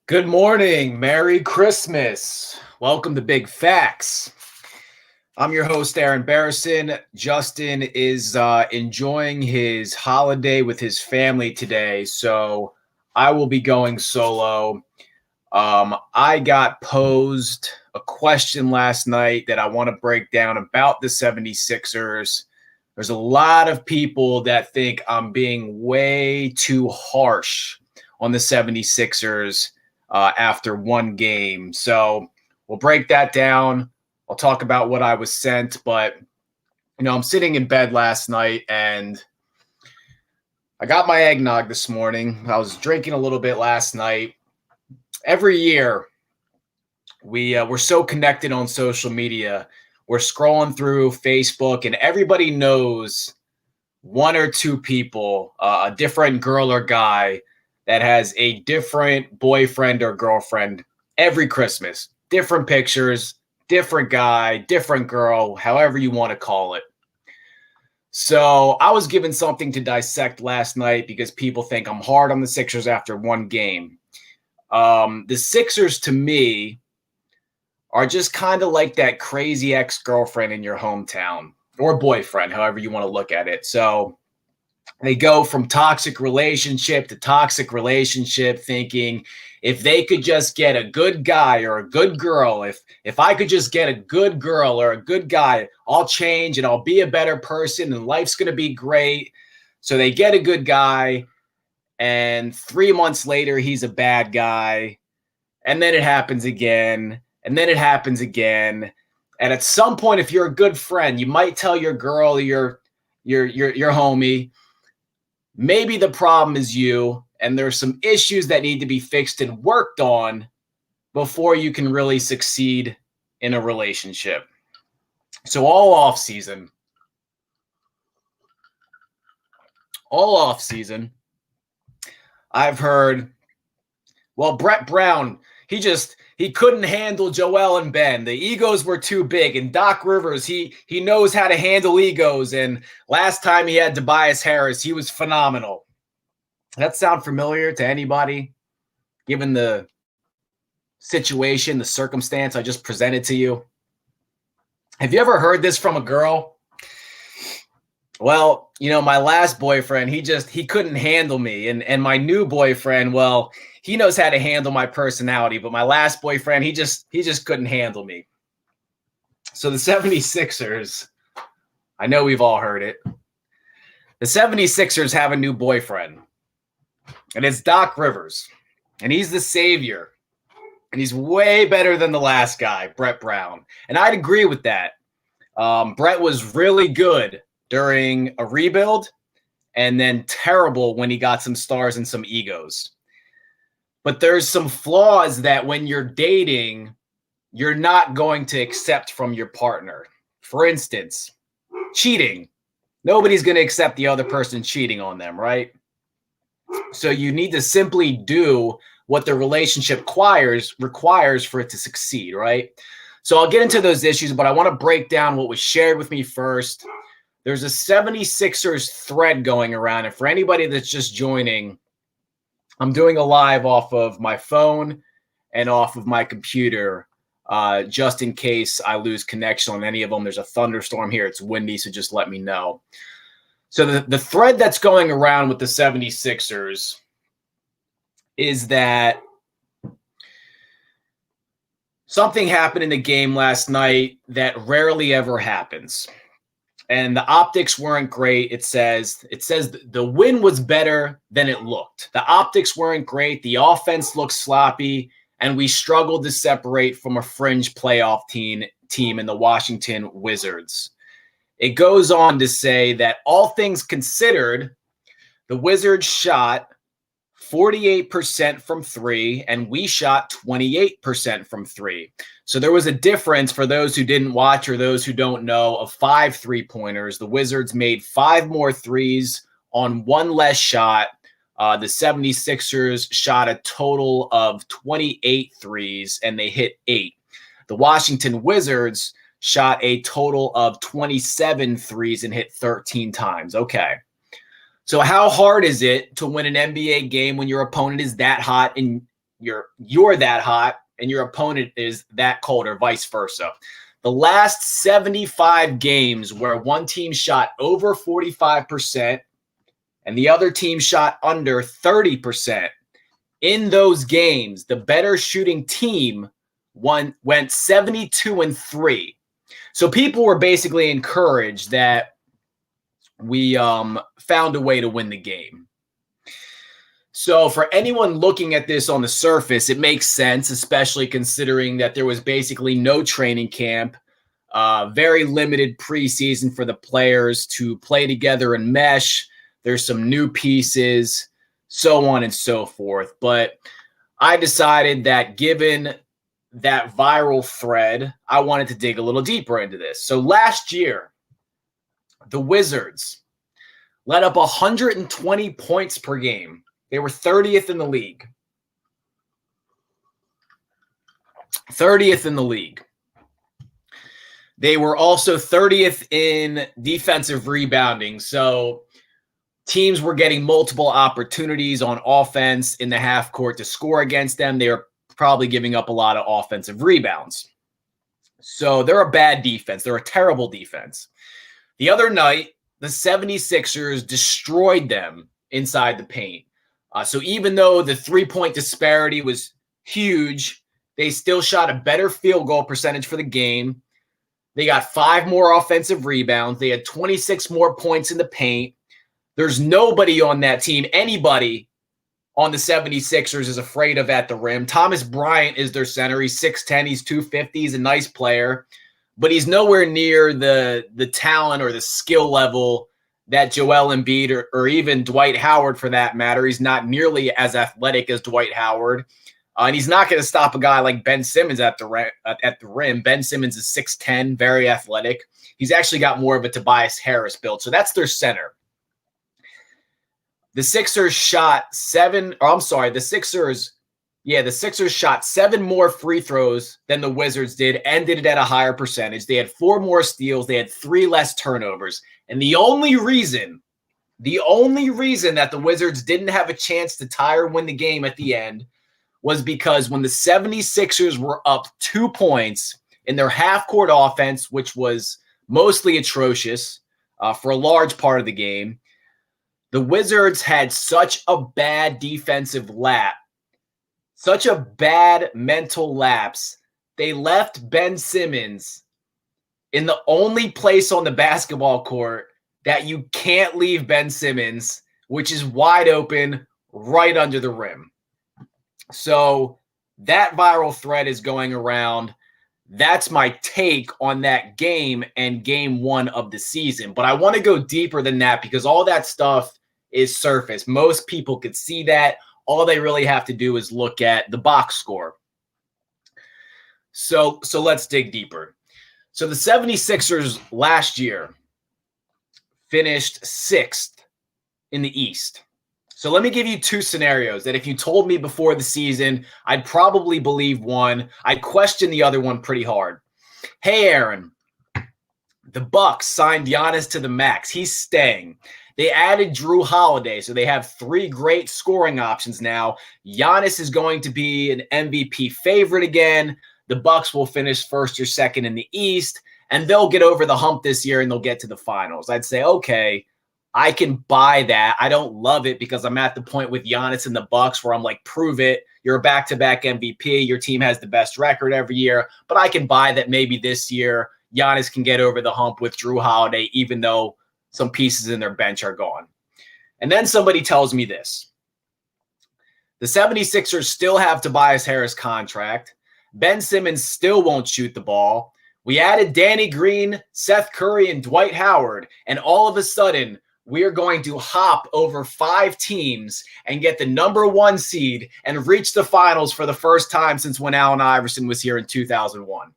Good morning. Merry Christmas. Welcome to Big Facts. I'm your host, Aaron Barrison. Justin is enjoying his holiday with his family today, so I will be going solo. I got posed a question last night that I want to break down about the 76ers. There's a lot of people that think I'm being way too harsh on the 76ers after one game. So we'll break that down. I'll talk about what I was sent, but I'm sitting in bed last night and I got my eggnog this morning. I was drinking a little bit last night. Every year, we're so connected on social media. We're scrolling through Facebook, and everybody knows one or two people, a different girl or guy that has a different boyfriend or girlfriend every Christmas. Different pictures, different guy, different girl, however you want to call it. So I was given something to dissect last night because people think I'm hard on the Sixers after one game. The Sixers, to me, are just kind of like that crazy ex-girlfriend in your hometown or boyfriend, however you want to look at it. So they go from toxic relationship to toxic relationship, thinking if they could just get a good guy or a good girl, if I could just get a good girl or a good guy, I'll change and I'll be a better person and life's going to be great. So they get a good guy, and 3 months later, he's a bad guy. And then it happens again. And then it happens again. And at some point, if you're a good friend, you might tell your girl, your homie, maybe the problem is you, and there's some issues that need to be fixed and worked on before you can really succeed in a relationship. So all off season, I've heard, well, Brett Brown, he couldn't handle Joel and Ben. The egos were too big. And Doc Rivers, he knows how to handle egos. And last time he had Tobias Harris, he was phenomenal. Does that sound familiar to anybody, given the situation, the circumstance I just presented to you? Have you ever heard this from a girl? Well, my last boyfriend, he couldn't handle me. And my new boyfriend, well, he knows how to handle my personality, but my last boyfriend, he just couldn't handle me. So the 76ers, I know we've all heard it. The 76ers have a new boyfriend, and it's Doc Rivers, and he's the savior, and he's way better than the last guy, Brett Brown. And I'd agree with that. Brett was really good during a rebuild, and then terrible when he got some stars and some egos. But there's some flaws that when you're dating, you're not going to accept from your partner. For instance, cheating. Nobody's going to accept the other person cheating on them, right? So you need to simply do what the relationship requires for it to succeed, right? So I'll get into those issues, but I want to break down what was shared with me first. There's a 76ers thread going around, and for anybody that's just joining, I'm doing a live off of my phone and off of my computer, just in case I lose connection on any of them. There's a thunderstorm here. It's windy, so just let me know. So the thread that's going around with the 76ers is that something happened in the game last night that rarely ever happens. And the optics weren't great. It says the win was better than it looked. The optics weren't great. The offense looked sloppy, and we struggled to separate from a fringe playoff team in the Washington Wizards. It goes on to say that all things considered, the Wizards shot 48% from three, and we shot 28% from three. So there was a difference for those who didn't watch or those who don't know of 5 3-pointers. The Wizards made 5 more threes on 1 less shot. The 76ers shot a total of 28 threes, and they hit 8. The Washington Wizards shot a total of 27 threes and hit 13 times. Okay. So how hard is it to win an NBA game when your opponent is that hot and you're that hot and your opponent is that cold, or vice versa. The last 75 games where one team shot over 45% and the other team shot under 30%. In those games, the better shooting team went 72-3. So people were basically encouraged that we found a way to win the game. So for anyone looking at this on the surface, it makes sense, especially considering that there was basically no training camp, very limited preseason for the players to play together and mesh. There's some new pieces, so on and so forth. But I decided that given that viral thread, I wanted to dig a little deeper into this. So last year, the Wizards let up 120 points per game. They were 30th in the league. 30th in the league. They were also 30th in defensive rebounding. So teams were getting multiple opportunities on offense in the half court to score against them. They were probably giving up a lot of offensive rebounds. So they're a bad defense. They're a terrible defense. The other night, the 76ers destroyed them inside the paint. So even though the three-point disparity was huge, they still shot a better field goal percentage for the game. They got 5 more offensive rebounds. They had 26 more points in the paint. There's nobody on that team, anybody on the 76ers is afraid of at the rim. Thomas Bryant is their center. He's 6'10", he's 250, he's a nice player, but he's nowhere near the talent or the skill level that Joel Embiid or even Dwight Howard, for that matter. He's not nearly as athletic as Dwight Howard. And he's not going to stop a guy like Ben Simmons at the rim. Ben Simmons is 6'10", very athletic. He's actually got more of a Tobias Harris build. So that's their center. The Sixers shot 7 more free throws than the Wizards did and did it at a higher percentage. They had 4 more steals. They had 3 less turnovers. And the only reason that the Wizards didn't have a chance to tie or win the game at the end was because when the 76ers were up 2 points in their half-court offense, which was mostly atrocious for a large part of the game, the Wizards had such a bad defensive lap, such a bad mental lapse, they left Ben Simmons in the only place on the basketball court that you can't leave Ben Simmons, which is wide open right under the rim. So that viral thread is going around. That's my take on that game and game 1 of the season. But I want to go deeper than that because all that stuff is surface. Most people could see that. All they really have to do is look at the box score. So let's dig deeper. So the 76ers last year finished 6th in the East. So let me give you 2 scenarios that if you told me before the season, I'd probably believe one. I'd question the other one pretty hard. Hey, Aaron, the Bucks signed Giannis to the max. He's staying. They added Drew Holiday, so they have 3 great scoring options now. Giannis is going to be an MVP favorite again. The Bucks will finish 1st or 2nd in the East, and they'll get over the hump this year, and they'll get to the finals. I'd say, okay, I can buy that. I don't love it because I'm at the point with Giannis and the Bucks where I'm like, prove it. You're a back-to-back MVP. Your team has the best record every year. But I can buy that maybe this year Giannis can get over the hump with Drew Holiday, even though some pieces in their bench are gone. And then somebody tells me this. The 76ers still have Tobias Harris contract. Ben Simmons still won't shoot the ball. We added Danny Green, Seth Curry, and Dwight Howard. And all of a sudden, we're going to hop over 5 teams and get the number 1 seed and reach the finals for the first time since when Allen Iverson was here in 2001.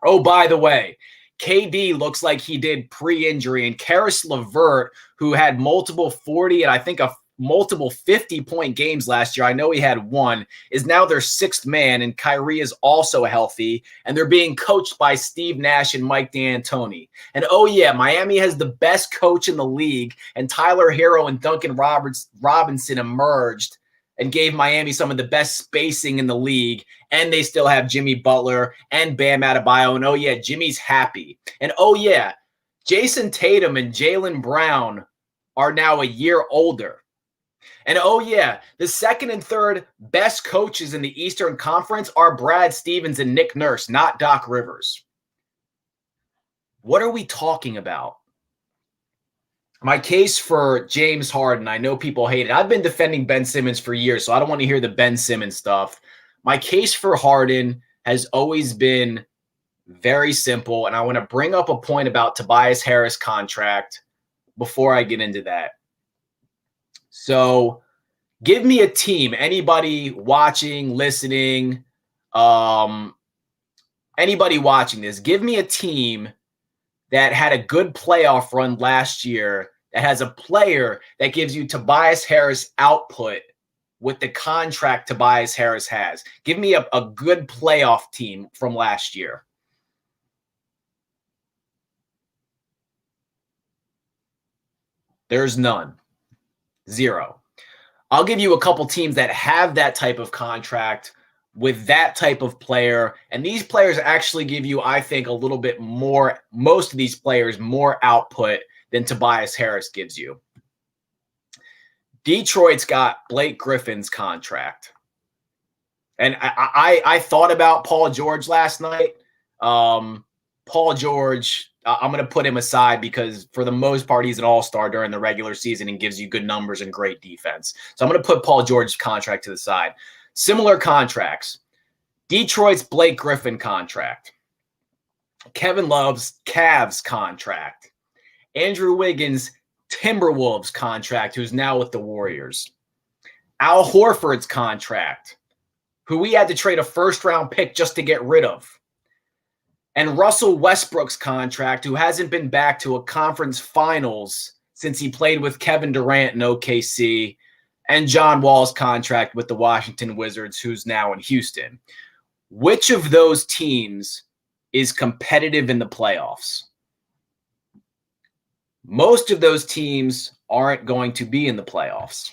Oh, by the way, KD looks like he did pre-injury, and Karis LeVert, who had multiple 40 and I think multiple 50-point games last year, I know he had 1, is now their 6th man, and Kyrie is also healthy, and they're being coached by Steve Nash and Mike D'Antoni. And oh yeah, Miami has the best coach in the league, and Tyler Hero and Duncan Robinson emerged and gave Miami some of the best spacing in the league. And they still have Jimmy Butler and Bam Adebayo. And oh, yeah, Jimmy's happy. And oh, yeah, Jason Tatum and Jaylen Brown are now a year older. And oh, yeah, the second and third best coaches in the Eastern Conference are Brad Stevens and Nick Nurse, not Doc Rivers. What are we talking about? My case for James Harden, I know people hate it. I've been defending Ben Simmons for years, so I don't want to hear the Ben Simmons stuff. My case for Harden has always been very simple, and I want to bring up a point about Tobias Harris' contract before I get into that. So give me a team, anybody watching, listening, anybody watching this, give me a team that had a good playoff run last year that has a player that gives you Tobias Harris output with the contract Tobias Harris has. Give me a good playoff team from last year. There's none. Zero. I'll give you a couple teams that have that type of contract with that type of player. And these players actually give you, I think, a little bit more, most of these players, more output than Tobias Harris gives you. Detroit's got Blake Griffin's contract. And I thought about Paul George last night. Paul George, I'm going to put him aside because for the most part, he's an all-star during the regular season and gives you good numbers and great defense. So I'm going to put Paul George's contract to the side. Similar contracts. Detroit's Blake Griffin contract. Kevin Love's Cavs contract. Andrew Wiggins' Timberwolves contract, who's now with the Warriors. Al Horford's contract, who we had to trade a first-round pick just to get rid of. And Russell Westbrook's contract, who hasn't been back to a conference finals since he played with Kevin Durant in OKC, and John Wall's contract with the Washington Wizards, who's now in Houston. Which of those teams is competitive in the playoffs? Most of those teams aren't going to be in the playoffs.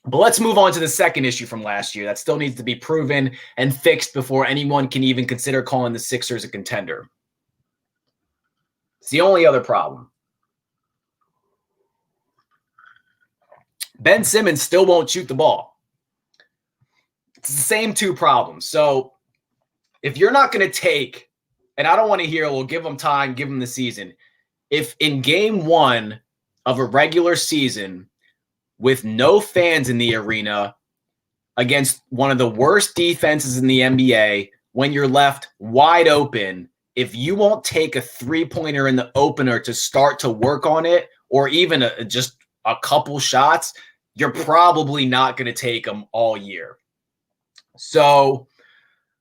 But let's move on to the second issue from last year that still needs to be proven and fixed before anyone can even consider calling the Sixers a contender. It's the only other problem. Ben Simmons still won't shoot the ball. It's the same two problems. So if you're not going to take, and I don't want to hear, we'll give them time, give them the season. If in game one of a regular season with no fans in the arena against one of the worst defenses in the NBA, when you're left wide open, if you won't take a three-pointer in the opener to start to work on it, or even just a couple shots, you're probably not going to take them all year. So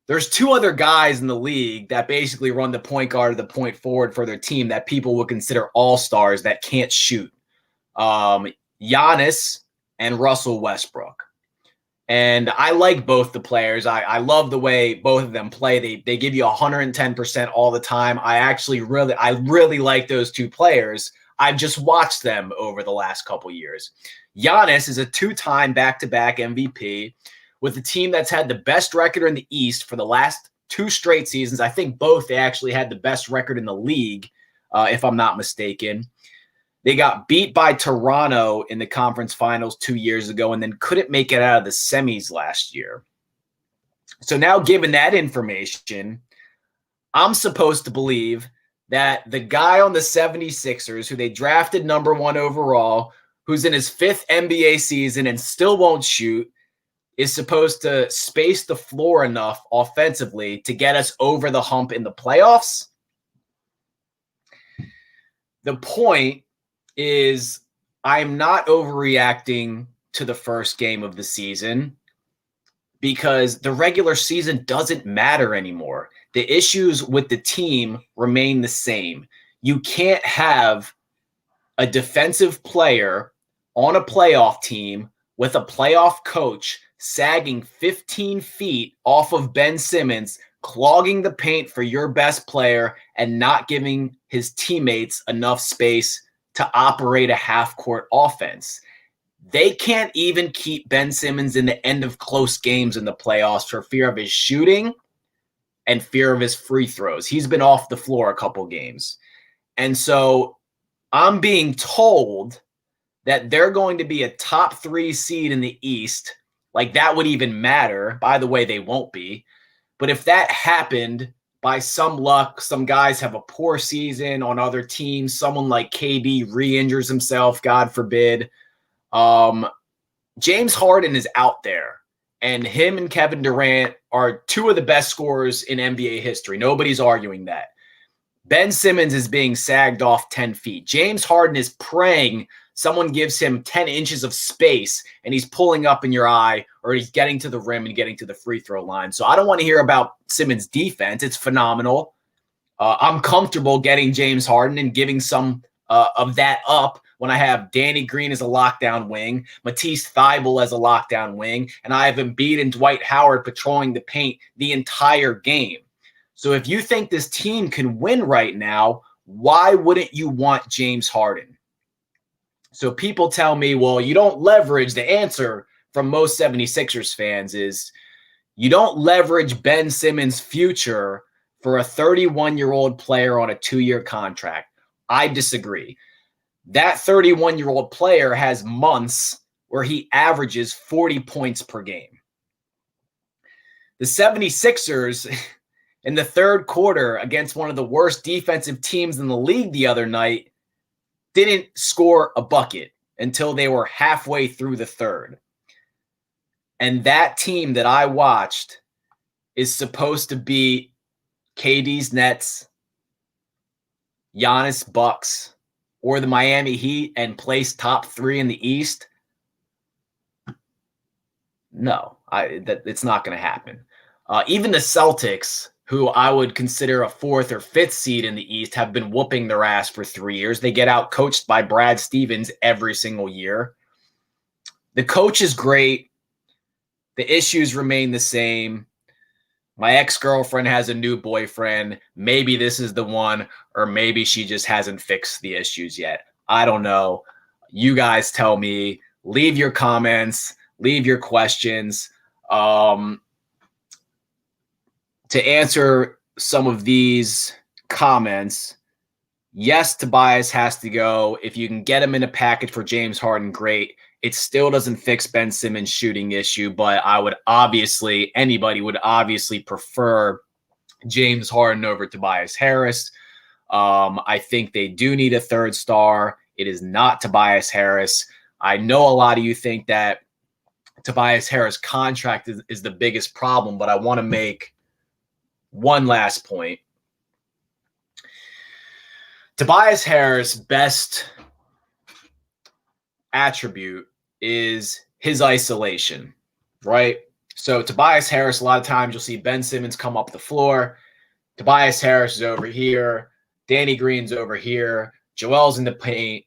there's two other guys in the league that basically run the point guard or the point forward for their team that people would consider all-stars that can't shoot. Giannis and Russell Westbrook. And I like both the players. I love the way both of them play. They give you 110% all the time. I really like those two players. I've just watched them over the last couple years. Giannis is a two-time back-to-back MVP with a team that's had the best record in the East for the last two straight seasons. I think both they actually had the best record in the league, if I'm not mistaken. They got beat by Toronto in the conference finals 2 years ago and then couldn't make it out of the semis last year. So now, given that information, I'm supposed to believe that the guy on the 76ers, who they drafted number 1 overall, who's in his 5th NBA season and still won't shoot, is supposed to space the floor enough offensively to get us over the hump in the playoffs. The point is, I'm not overreacting to the first game of the season because the regular season doesn't matter anymore. The issues with the team remain the same. You can't have a defensive player on a playoff team with a playoff coach sagging 15 feet off of Ben Simmons, clogging the paint for your best player and not giving his teammates enough space to operate a half-court offense. They can't even keep Ben Simmons in the end of close games in the playoffs for fear of his shooting and fear of his free throws. He's been off the floor a couple games. And so I'm being told that they're going to be a top 3 seed in the East. Like, that would even matter. By the way, they won't be. But if that happened, by some luck, some guys have a poor season on other teams. Someone like KD re-injures himself, God forbid. James Harden is out there, and him and Kevin Durant are two of the best scorers in NBA history. Nobody's arguing that. Ben Simmons is being sagged off 10 feet. James Harden is praying someone gives him 10 inches of space and he's pulling up in your eye, or he's getting to the rim and getting to the free throw line. So I don't want to hear about Simmons' defense. It's phenomenal. I'm comfortable getting James Harden and giving some of that up when I have Danny Green as a lockdown wing, Matisse Thybulle as a lockdown wing, and I have Embiid and Dwight Howard patrolling the paint the entire game. So if you think this team can win right now, why wouldn't you want James Harden? So people tell me, well, you don't leverage. The answer from most 76ers fans is you don't leverage Ben Simmons' future for a 31-year-old player on a 2-year contract. I disagree. That 31-year-old player has months where he averages 40 points per game. The 76ers in the third quarter against one of the worst defensive teams in the league the other night didn't score a bucket until they were halfway through the third. And that team that I watched is supposed to be KD's Nets, Giannis Bucks, or the Miami Heat and place top 3 in the East. No, it's not going to happen. Even the Celtics, who I would consider a 4th or 5th seed in the East, have been whooping their ass for 3 years. They get out coached by Brad Stevens every single year. The coach is great. The issues remain the same. My ex-girlfriend has a new boyfriend. Maybe this is the one, or maybe she just hasn't fixed the issues yet. I don't know. You guys tell me. Leave your comments. Leave your questions. To answer some of these comments, yes, Tobias has to go. If you can get him in a package for James Harden, great. It still doesn't fix Ben Simmons' shooting issue, but anybody would obviously prefer James Harden over Tobias Harris. I think they do need a third star. It is not Tobias Harris. I know a lot of you think that Tobias Harris' contract is the biggest problem, but I want to make one last point. Tobias Harris' best attribute is his isolation, right? So Tobias Harris, a lot of times you'll see Ben Simmons come up the floor. Tobias Harris is over here. Danny Green's over here. Joel's in the paint.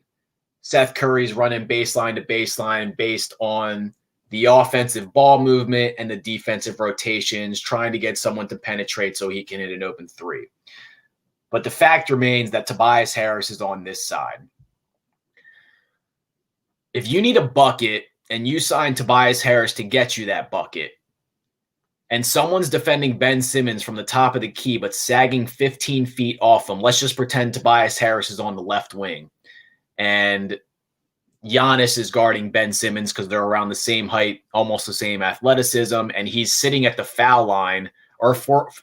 Seth Curry's running baseline to baseline based on the offensive ball movement and the defensive rotations, trying to get someone to penetrate so he can hit an open 3. But the fact remains that Tobias Harris is on this side. If you need a bucket and you sign Tobias Harris to get you that bucket, and someone's defending Ben Simmons from the top of the key but sagging 15 feet off him, let's just pretend Tobias Harris is on the left wing, and Giannis is guarding Ben Simmons because they're around the same height, almost the same athleticism, and he's sitting at the foul line or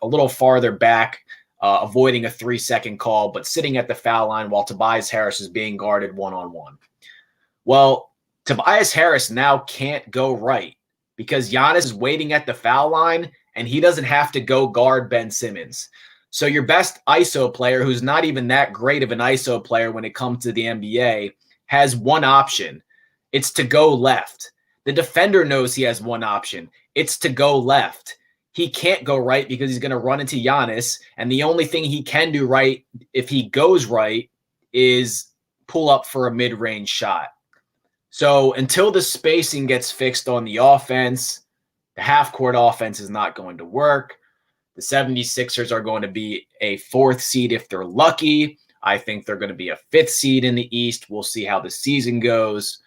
a little farther back, avoiding a 3-second call, but sitting at the foul line while Tobias Harris is being guarded one-on-one. Well, Tobias Harris now can't go right because Giannis is waiting at the foul line and he doesn't have to go guard Ben Simmons. So your best ISO player, who's not even that great of an ISO player when it comes to the NBA, has one option. It's to go left. The defender knows he has one option. It's to go left. He can't go right because he's going to run into Giannis, and the only thing he can do right if he goes right is pull up for a mid-range shot. So until the spacing gets fixed on the offense, the half-court offense is not going to work. The 76ers are going to be a 4th seed if they're lucky. I think they're going to be a 5th seed in the East. We'll see how the season goes.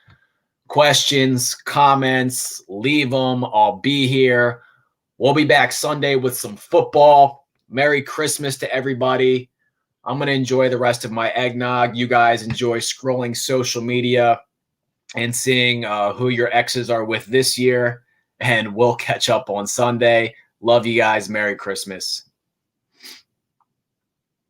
questions, comments, leave them. I'll be here. We'll be back Sunday with some football. Merry Christmas to everybody. I'm going to enjoy the rest of my eggnog. You guys enjoy scrolling social media and seeing who your exes are with this year. And we'll catch up on Sunday. Love you guys. Merry Christmas.